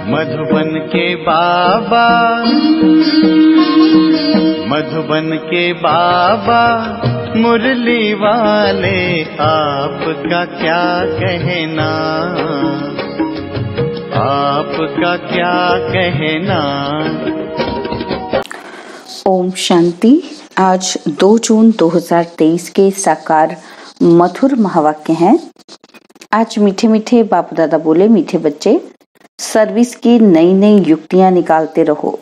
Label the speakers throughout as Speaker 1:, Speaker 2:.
Speaker 1: मधुबन के बाबा, मधुबन के बाबा मुरली वाले, आपका क्या कहना, आपका क्या कहना।
Speaker 2: ओम शांति। आज 2 जून 2023 के साकार मधुर महावाक्य हैं। आज मीठे मीठे बाप दादा बोले, मीठे बच्चे, सर्विस की नई नई युक्तियां निकालते रहो।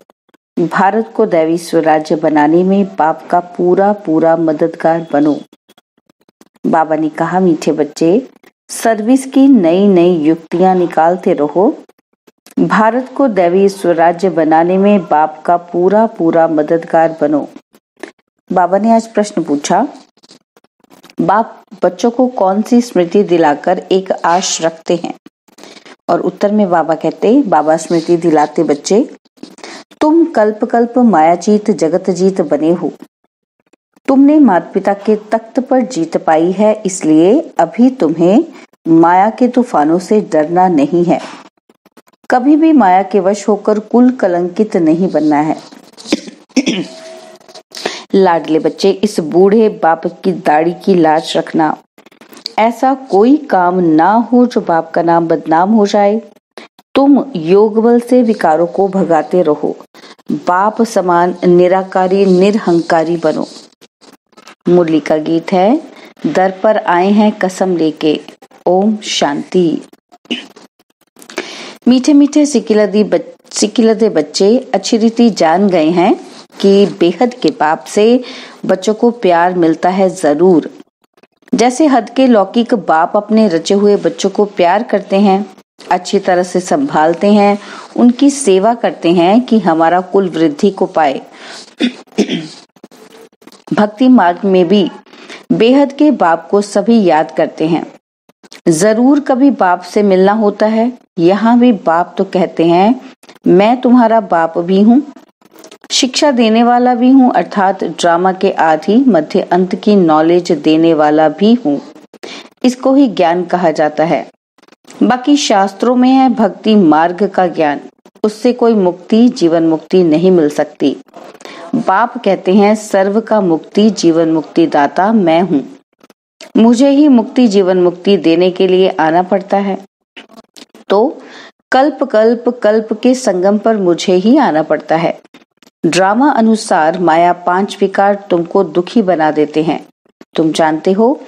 Speaker 2: भारत को दैवी स्वराज्य बनाने में बाप का पूरा पूरा मददगार बनो। बाबा ने कहा, मीठे बच्चे, सर्विस की नई नई युक्तियां निकालते रहो। भारत को दैवी स्वराज्य बनाने में बाप का पूरा पूरा मददगार बनो। बाबा ने आज प्रश्न पूछा, बाप बच्चों को कौन सी स्मृति दिलाकर एक आश रखते हैं? और उत्तर में बाबा कहते, बाबा स्मृति दिलाते, बच्चे, तुम कल्प कल्प मायाजीत जगत जीत बने हो। तुमने माता पिता के तख्त पर जीत पाई है, इसलिए अभी तुम्हें माया के तूफानों से डरना नहीं है। कभी भी माया के वश होकर कुल कलंकित नहीं बनना है। लाडले बच्चे, इस बूढ़े बाप की दाढ़ी की लाज रखना। ऐसा कोई काम ना हो जो बाप का नाम बदनाम हो जाए। तुम योग बल से विकारों को भगाते रहो। बाप समान निराकारी निरहंकारी बनो। मुरली का गीत है, दर पर आए हैं कसम लेके। ओम शांति। मीठे मीठे सिकिलदे बच्चे अच्छी रीति जान गए हैं कि बेहद के बाप से बच्चों को प्यार मिलता है जरूर। जैसे हद के लौकिक बाप अपने रचे हुए बच्चों को प्यार करते हैं, अच्छी तरह से संभालते हैं, उनकी सेवा करते हैं कि हमारा कुल वृद्धि को पाए। भक्ति मार्ग में भी बेहद के बाप को सभी याद करते हैं। जरूर कभी बाप से मिलना होता है। यहाँ भी बाप तो कहते हैं, मैं तुम्हारा बाप भी हूँ, शिक्षा देने वाला भी हूँ, अर्थात ड्रामा के आदि मध्य अंत की नॉलेज देने वाला भी हूँ। इसको ही ज्ञान कहा जाता है। बाकी शास्त्रों में है भक्ति मार्ग का ज्ञान, उससे कोई मुक्ति जीवन मुक्ति नहीं मिल सकती। बाप कहते हैं, सर्व का मुक्ति जीवन मुक्ति दाता मैं हूँ। मुझे ही मुक्ति जीवन मुक्ति देने के लिए आना पड़ता है। तो कल्प कल्प कल्प के संगम पर मुझे ही आना पड़ता है। ड्रामा अनुसार माया 5 विकार तुमको दुखी बना देते हैं। तुम जानते हो,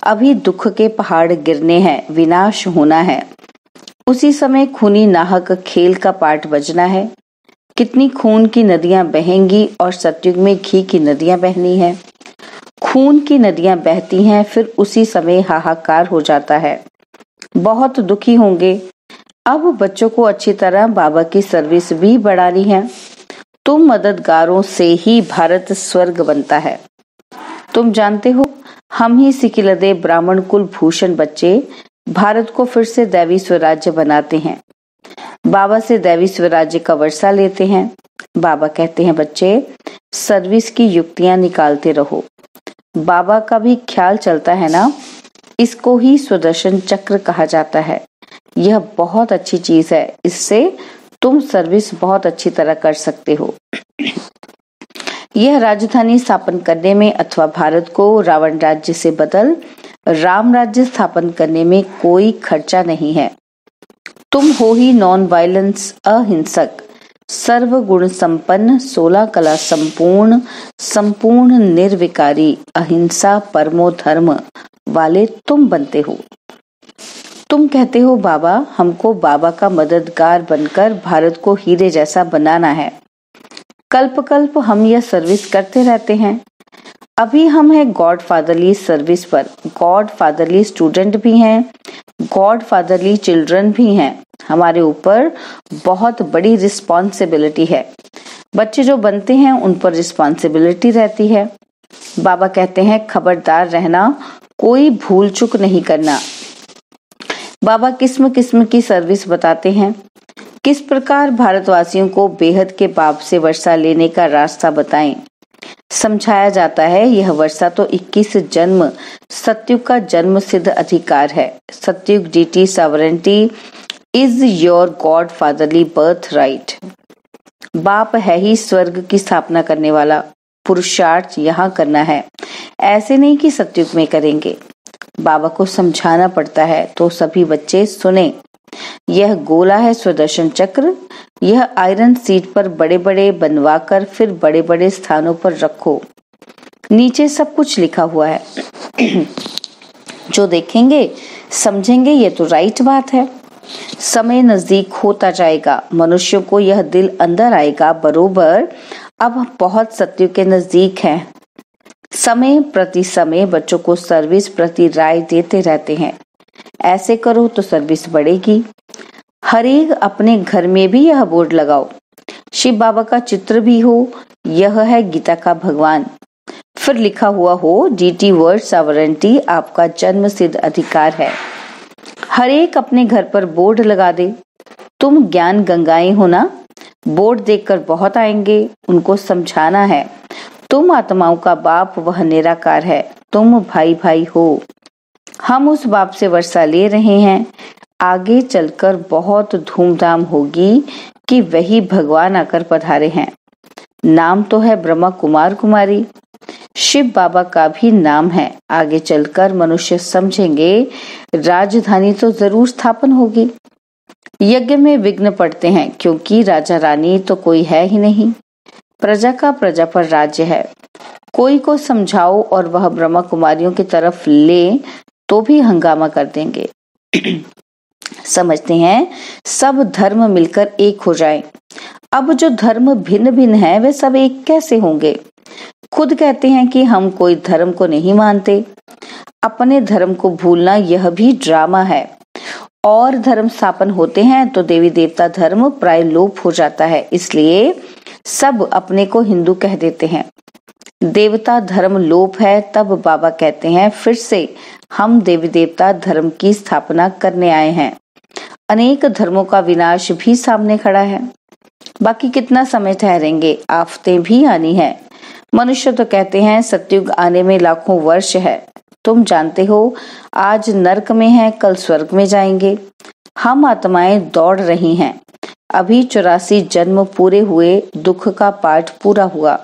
Speaker 2: अभी दुख के पहाड़ गिरने हैं, विनाश होना है। उसी समय खूनी नाहक खेल का पाठ बजना है। कितनी खून की नदियां बहेंगी और सतयुग में घी की नदियां बहनी है। खून की नदियां बहती हैं, फिर उसी समय हाहाकार हो जाता है। बहुत दुखी होंगे। अब बच्चों को अच्छी तरह बाबा की सर्विस भी बढ़ानी है। तुम मददगारों से ही भारत स्वर्ग बनता है। तुम जानते हो, हम ही सिकिलदे ब्राह्मण कुल भूषण बच्चे भारत को फिर से दैवी स्वराज्य बनाते हैं। बाबा से दैवी स्वराज्य का वर्षा लेते हैं। बाबा कहते हैं, बच्चे, सर्विस की युक्तियां निकालते रहो। बाबा का भी ख्याल चलता है ना, इसको ही सुदर्शन चक्र कहा जाता है। यह बहुत अच्छी चीज है, इससे तुम सर्विस बहुत अच्छी तरह कर सकते हो। यह राजधानी स्थापन करने में अथवा भारत को रावण राज्य से बदल राम राज्य स्थापन करने में कोई खर्चा नहीं है। तुम हो ही नॉन वायलेंस अहिंसक, सर्व गुण संपन्न, 16 कला संपूर्ण, संपूर्ण निर्विकारी, अहिंसा परमो धर्म वाले तुम बनते हो। तुम कहते हो, बाबा, हमको बाबा का मददगार बनकर भारत को हीरे जैसा बनाना है। कल्प कल्प हम यह सर्विस करते रहते हैं। अभी हम हैं गॉड फादरली सर्विस पर। गॉड फादरली स्टूडेंट भी हैं, गॉड फादरली चिल्ड्रन भी हैं। हमारे ऊपर बहुत बड़ी रिस्पॉन्सिबिलिटी है। बच्चे जो बनते हैं उन पर रिस्पॉन्सिबिलिटी रहती है। बाबा कहते हैं, खबरदार रहना, कोई भूल चूक नहीं करना। बाबा किस्म किस्म की सर्विस बताते हैं। किस प्रकार भारतवासियों को बेहद के बाप से वर्षा लेने का रास्ता बताएं। समझाया जाता है, यह वर्षा तो 21 जन्म सतयुग का जन्म सिद्ध अधिकार है। Satyug deity sovereignty is your God fatherly birth right. बाप है ही स्वर्ग की स्थापना करने वाला, पुरुषार्थ यहाँ करना है, ऐसे नहीं कि सतयुग में करेंगे। बाबा को समझाना पड़ता है तो सभी बच्चे सुने। यह गोला है स्वदर्शन चक्र, यह आयरन सीट पर बड़े बड़े बनवाकर फिर बड़े बड़े स्थानों पर रखो। नीचे सब कुछ लिखा हुआ है। जो देखेंगे समझेंगे ये तो राइट बात है। समय नजदीक होता जाएगा, मनुष्यों को यह दिल अंदर आएगा बरोबर अब बहुत सत्य के नजदीक है। समय प्रति समय बच्चों को सर्विस प्रति राय देते रहते हैं। ऐसे करो तो सर्विस बढ़ेगी। हरेक अपने घर में भी यह बोर्ड लगाओ, शिव बाबा का चित्र भी हो, यह है गीता का भगवान। फिर लिखा हुआ हो डीटी वर्ड सॉवरेंटी आपका जन्म सिद्ध अधिकार है। हर एक अपने घर पर बोर्ड लगा दे। तुम ज्ञान गंगाएं हो ना, बोर्ड देखकर बहुत आएंगे, उनको समझाना है तुम आत्माओं का बाप वह निराकार है, तुम भाई भाई हो। हम उस बाप से वर्षा ले रहे हैं, आगे चलकर बहुत धूमधाम होगी कि वही भगवान आकर पधारे हैं। नाम तो है ब्रह्मा कुमार कुमारी, शिव बाबा का भी नाम है। आगे चलकर मनुष्य समझेंगे राजधानी तो जरूर स्थापन होगी। यज्ञ में विघ्न पड़ते हैं क्योंकि राजा रानी तो कोई है ही नहीं। प्रजा का प्रजा पर राज्य है। कोई को समझाओ और वह ब्रह्मा कुमारियों की तरफ ले तो भी हंगामा कर देंगे। समझते हैं सब धर्म मिलकर एक हो जाएं। अब जो धर्म भिन्न भिन्न है वे सब एक कैसे होंगे? खुद कहते हैं कि हम कोई धर्म को नहीं मानते। अपने धर्म को भूलना यह भी ड्रामा है। और धर्म स्थापन होते हैं तो देवी देवता धर्म प्राय लोप हो जाता है, इसलिए सब अपने को हिंदू कह देते हैं। देवता धर्म लोप है तब बाबा कहते हैं फिर से हम देवी देवता धर्म की स्थापना करने आए हैं। अनेक धर्मों का विनाश भी सामने खड़ा है। बाकी कितना समय ठहरेंगे, आफतें भी आनी है। मनुष्य तो कहते हैं सतयुग आने में लाखों वर्ष है। तुम जानते हो आज नरक में है, कल स्वर्ग में जाएंगे। हम आत्माएं दौड़ रही हैं। अभी 84 जन्म पूरे हुए, दुख का पाठ पूरा हुआ।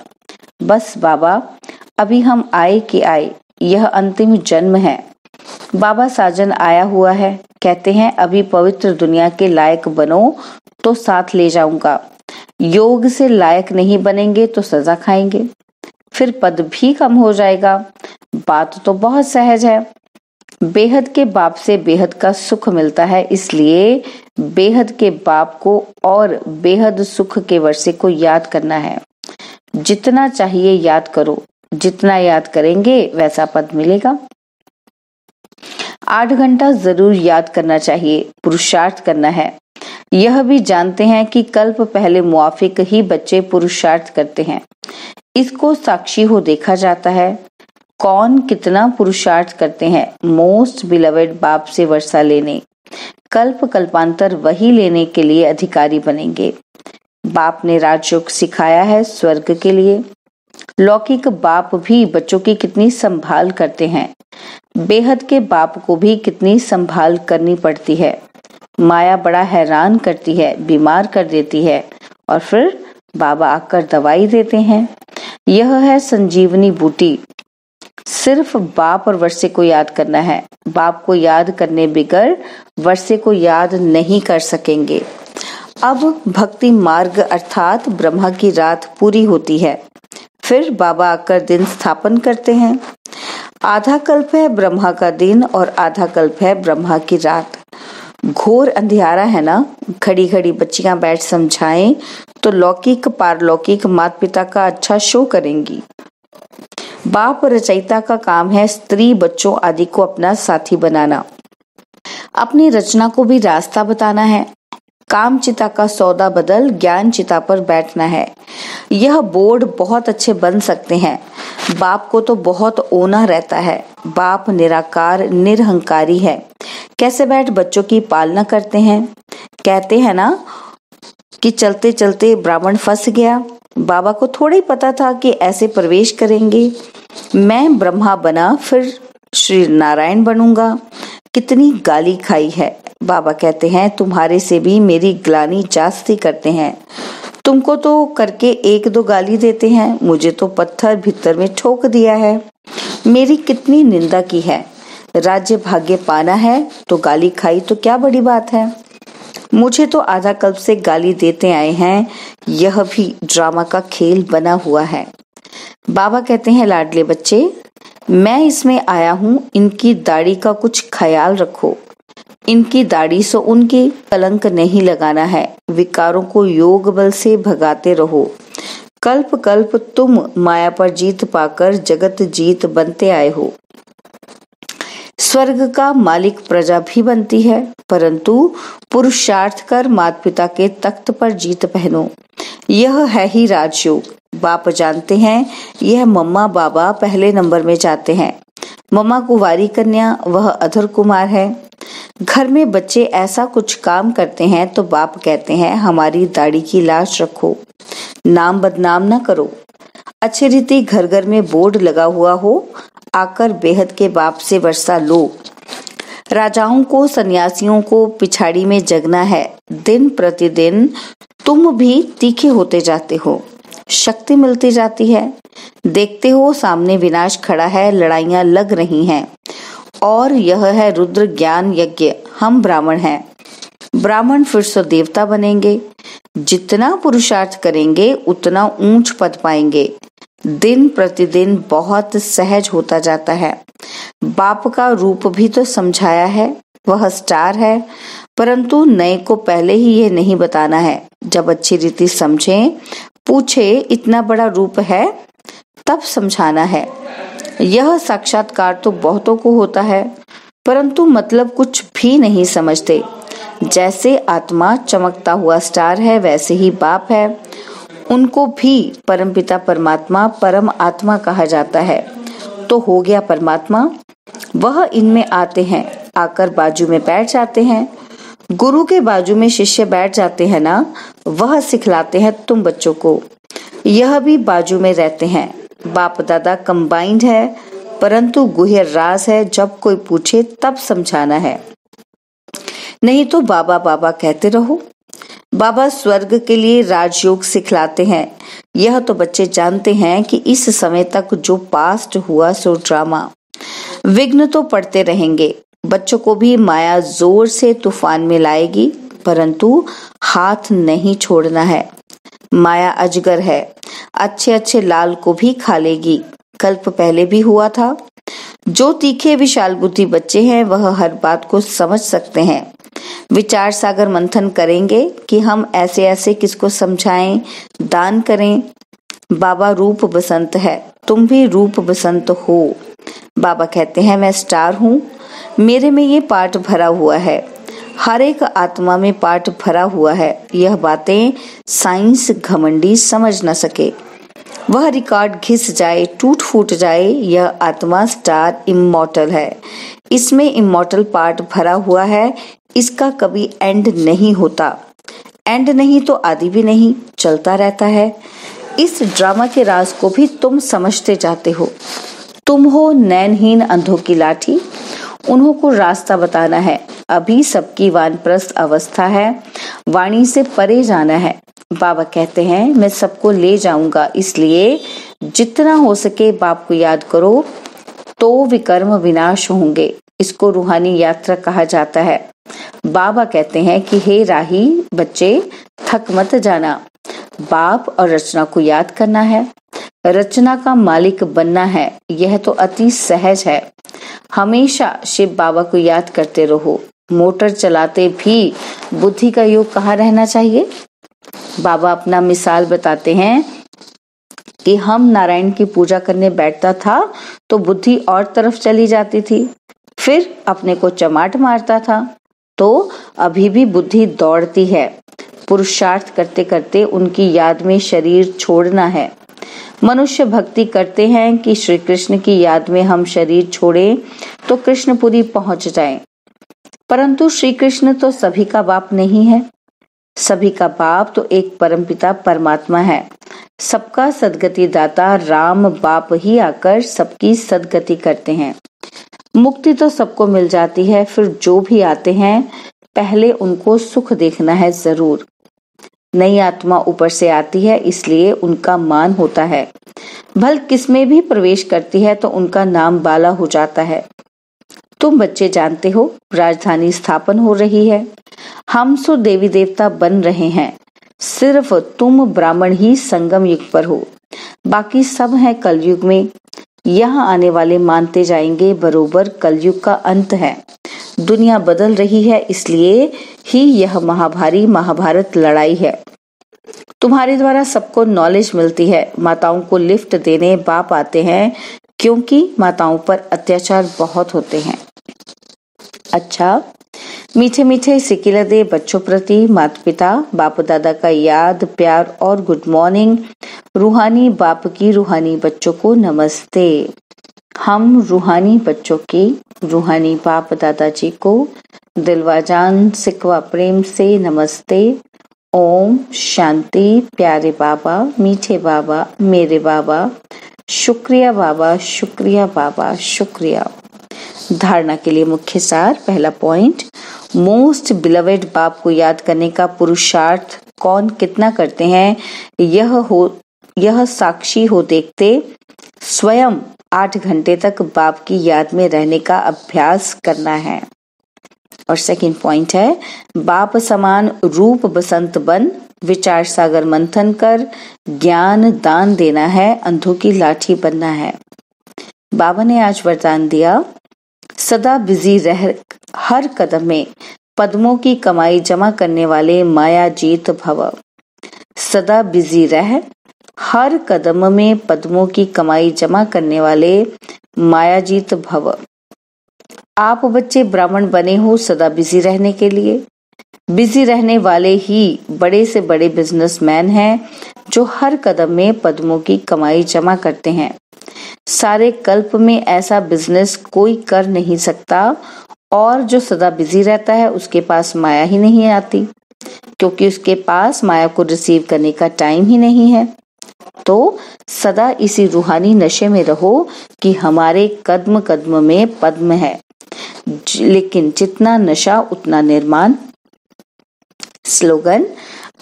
Speaker 2: बस बाबा अभी हम आए कि आए, यह अंतिम जन्म है। बाबा साजन आया हुआ है, कहते हैं अभी पवित्र दुनिया के लायक बनो तो साथ ले जाऊंगा। योग से लायक नहीं बनेंगे तो सजा खाएंगे, फिर पद भी कम हो जाएगा। बात तो बहुत सहज है। बेहद के बाप से बेहद का सुख मिलता है, इसलिए बेहद के बाप को और बेहद सुख के वर्षे को याद करना है। जितना चाहिए याद करो, जितना याद करेंगे वैसा पद मिलेगा। 8 घंटा जरूर याद करना चाहिए, पुरुषार्थ करना है। यह भी जानते हैं कि कल्प पहले मुआफिक ही बच्चे पुरुषार्थ करते हैं। इसको साक्षी हो देखा जाता है कौन कितना पुरुषार्थ करते हैं। मोस्ट बिलवेड बाप से वर्षा लेने, कल्प कल्पांतर वही लेने के लिए अधिकारी बनेंगे। बाप ने राजयोग सिखाया है स्वर्ग के लिए। लौकिक बाप भी बच्चों की कितनी संभाल करते हैं, बेहद के बाप को भी कितनी संभाल करनी पड़ती है। माया बड़ा हैरान करती है, बीमार कर देती है और फिर बाबा आकर दवाई देते हैं। यह है संजीवनी बूटी। सिर्फ बाप और वर्षे को याद करना है। बाप को याद करने बिगर वर्षे को याद नहीं कर सकेंगे। अब भक्ति मार्ग अर्थात ब्रह्मा की रात पूरी होती है, फिर बाबा आकर दिन स्थापन करते हैं। आधा कल्प है ब्रह्मा का दिन और आधा कल्प है ब्रह्मा की रात। घोर अंधियारा है ना, घड़ी घड़ी बच्चियां बैठ समझाएं तो लौकिक पारलौकिक माता पिता का अच्छा शो करेंगी। बाप रचयिता का काम है स्त्री बच्चों आदि को अपना साथी बनाना, अपनी रचना को भी रास्ता बताना है। काम चिता का सौदा बदल ज्ञान चिता पर बैठना है। यह बोर्ड बहुत अच्छे बन सकते हैं। बाप को तो बहुत ओना रहता है। बाप निराकार निरहंकारी है। कैसे बैठ बच्चों की पालना करते हैं। कहते हैं ना कि चलते चलते ब्राह्मण फंस गया। बाबा को थोड़ा ही पता था कि ऐसे प्रवेश करेंगे। मैं ब्रह्मा बना फिर श्री नारायण बनूंगा। कितनी गाली खाई है। बाबा कहते हैं तुम्हारे से भी मेरी ग्लानि जास्ती करते हैं। तुमको तो करके एक दो गाली देते हैं, मुझे तो पत्थर भीतर में ठोक दिया है। मेरी कितनी निंदा की है। राज्य भाग्य पाना है तो गाली खाई तो क्या बड़ी बात है। मुझे तो आधा कल्प से गाली देते आए हैं। यह भी ड्रामा का खेल बना हुआ है। बाबा कहते हैं लाडले बच्चे, मैं इसमें आया हूँ, इनकी दाढ़ी का कुछ ख्याल रखो। इनकी दाढ़ी से उनकी कलंक नहीं लगाना है। विकारों को योग बल से भगाते रहो। कल्प कल्प तुम माया पर जीत पाकर जगत जीत बनते आए हो। स्वर्ग का मालिक प्रजा भी बनती है, परंतु पुरुषार्थ कर माता पिता के तख्त पर जीत पहनो। यह है ही राजयोग। बाप जानते हैं यह मम्मा बाबा पहले नंबर में जाते हैं। मम्मा कुंवारी कन्या, वह अधर कुमार है। घर में बच्चे ऐसा कुछ काम करते हैं तो बाप कहते हैं हमारी दाढ़ी की लाज रखो, नाम बदनाम न करो। अच्छी रीति घर घर में बोर्ड लगा हुआ हो, आकर बेहद के बाप से वर्षा लो। राजाओं को सन्यासियों को पिछाड़ी में जगना है। दिन प्रतिदिन तुम भी तीखे होते जाते हो, शक्ति मिलती जाती है। देखते हो सामने विनाश खड़ा है, लड़ाइयां लग रही हैं। और यह है रुद्र ज्ञान यज्ञ। हम ब्राह्मण हैं, ब्राह्मण फिर से देवता बनेंगे। जितना पुरुषार्थ करेंगे उतना ऊंच पद पाएंगे। दिन प्रतिदिन बहुत सहज होता जाता है। बाप का रूप भी तो समझाया है, वह स्टार है, परंतु नए को पहले ही ये नहीं बताना है। जब अच्छी रीति समझें, पूछे इतना बड़ा रूप है, तब समझाना है। यह साक्षात्कार तो बहुतों को होता है, परंतु मतलब कुछ भी नहीं समझते। जैसे आत्मा चमकता हुआ स्टार है, वैसे ही बाप है। उनको भी परमपिता परमात्मा परम आत्मा कहा जाता है। तो हो गया परमात्मा, वह इनमें आते हैं, आकर बाजू में बैठ जाते हैं। गुरु के बाजू में शिष्य बैठ जाते हैं ना, वह सिखलाते हैं तुम बच्चों को। यह भी बाजू में रहते हैं। बाप दादा कंबाइंड है, परंतु गुह्य राज है। जब कोई पूछे तब समझाना है, नहीं तो बाबा बाबा कहते रहो। बाबा स्वर्ग के लिए राजयोग सिखलाते हैं। यह तो बच्चे जानते हैं कि इस समय तक जो पास्ट हुआ सो ड्रामा। विघ्न तो पड़ते रहेंगे। बच्चों को भी माया जोर से तूफान में लाएगी, परंतु हाथ नहीं छोड़ना है। माया अजगर है, अच्छे अच्छे लाल को भी खा लेगी। कल्प पहले भी हुआ था। जो तीखे विशाल बुद्धि बच्चे हैं वह हर बात को समझ सकते हैं। विचार सागर मंथन करेंगे कि हम ऐसे ऐसे किसको समझाएं, दान करें। बाबा रूप बसंत है, तुम भी रूप बसंत हो। बाबा कहते हैं मैं स्टार हूँ, मेरे में ये पार्ट भरा हुआ है। हर एक आत्मा में पार्ट भरा हुआ है। यह बातें साइंस घमंडी समझ न सके। वह रिकॉर्ड घिस जाए, टूट फूट जाए। यह आत्मा स्टार इमॉर्टल है, इसमें इमॉर्टल पार्ट भरा हुआ है। इसका कभी एंड नहीं होता। एंड नहीं तो आदि भी नहीं, चलता रहता है। इस ड्रामा के राज को भी तुम समझते जाते हो। तुम हो नैनहीन अंधों की लाठी, उन्हों को रास्ता बताना है। अभी सबकी वानप्रस्थ अवस्था है, वाणी से परे जाना है। बाबा कहते हैं मैं सबको ले जाऊंगा, इसलिए जितना हो सके बाप को याद करो तो विकर्म विनाश होंगे। इसको रूहानी यात्रा कहा जाता है। बाबा कहते हैं कि हे राही बच्चे, थक मत जाना। बाप और रचना को याद करना है, रचना का मालिक बनना है। यह तो अति सहज है। हमेशा शिव बाबा को याद करते रहो। मोटर चलाते भी बुद्धि का योग कहाँ रहना चाहिए। बाबा अपना मिसाल बताते हैं कि हम नारायण की पूजा करने बैठता था तो बुद्धि और तरफ चली जाती थी, फिर अपने को चमाट मारता था, तो अभी भी बुद्धि दौड़ती है। पुरुषार्थ करते करते उनकी याद में शरीर छोड़ना है। मनुष्य भक्ति करते हैं कि श्री कृष्ण की याद में हम शरीर छोड़ें तो कृष्णपुरी पहुंच जाएं। परंतु श्री कृष्ण तो सभी का बाप नहीं है। सभी का बाप तो एक परमपिता परमात्मा है। सबका सदगति दाता राम बाप ही आकर सबकी सदगति करते हैं। मुक्ति तो सबको मिल जाती है, फिर जो भी आते हैं पहले उनको सुख देखना है जरूर। नई आत्मा ऊपर से आती है, इसलिए उनका मान होता है। भल किसमें भी प्रवेश करती है तो उनका नाम बाला हो जाता है। तुम बच्चे जानते हो राजधानी स्थापन हो रही है, हम सो देवी देवता बन रहे हैं। सिर्फ तुम ब्राह्मण ही संगम युग पर हो, बाकी सब है कलयुग में। यहाँ आने वाले मानते जाएंगे बरोबर कलयुग का अंत है। दुनिया बदल रही है, इसलिए ही यह महाभारत लड़ाई है। तुम्हारे द्वारा सबको नॉलेज मिलती है। माताओं को लिफ्ट देने बाप आते हैं, क्योंकि माताओं पर अत्याचार बहुत होते हैं। अच्छा, मीठे मीठे सिकिला दे बच्चों प्रति माता पिता बाप दादा का याद प्यार और गुड मॉर्निंग। रूहानी बाप की रूहानी बच्चों को नमस्ते। हम रूहानी बच्चों की रूहानी बाप दादाजी को दिलवाजान सिकवा प्रेम से नमस्ते। ओम शांति। प्यारे बाबा, मीठे बाबा, मेरे बाबा, शुक्रिया बाबा, शुक्रिया बाबा, शुक्रिया। धारणा के लिए मुख्य सार। पहला पॉइंट, मोस्ट बिलवेड बाप को याद करने का पुरुषार्थ कौन कितना करते हैं, यह साक्षी हो देखते स्वयं 8 घंटे तक बाप की याद में रहने का अभ्यास करना है। और सेकंड पॉइंट है, बाप समान रूप बसंत बन विचार सागर मंथन कर ज्ञान दान देना है, अंधों की लाठी बनना है। बाबा ने आज वरदान दिया, सदा बिजी रह हर कदम में पद्मों की कमाई जमा करने वाले माया जीत भव। सदा बिजी रह हर कदम में पद्मों की कमाई जमा करने वाले मायाजीत भव। आप बच्चे ब्राह्मण बने हो सदा बिजी रहने के लिए। बिजी रहने वाले ही बड़े से बड़े बिजनेसमैन हैं, जो हर कदम में पद्मों की कमाई जमा करते हैं। सारे कल्प में ऐसा बिजनेस कोई कर नहीं सकता, और जो सदा बिजी रहता है उसके पास माया ही नहीं आती, क्योंकि उसके पास माया को रिसीव करने का टाइम ही नहीं है। तो सदा इसी रूहानी नशे में रहो कि हमारे कदम कदम में पद्म है, लेकिन जितना नशा उतना निर्माण। स्लोगन,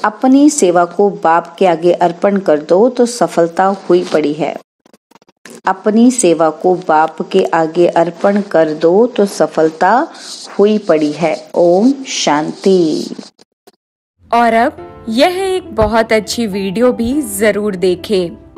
Speaker 2: अपनी सेवा को बाप के आगे अर्पण कर दो तो सफलता हुई पड़ी है। अपनी सेवा को बाप के आगे अर्पण कर दो तो सफलता हुई पड़ी है। ओम शांति।
Speaker 3: और अब यह एक बहुत अच्छी वीडियो भी जरूर देखें।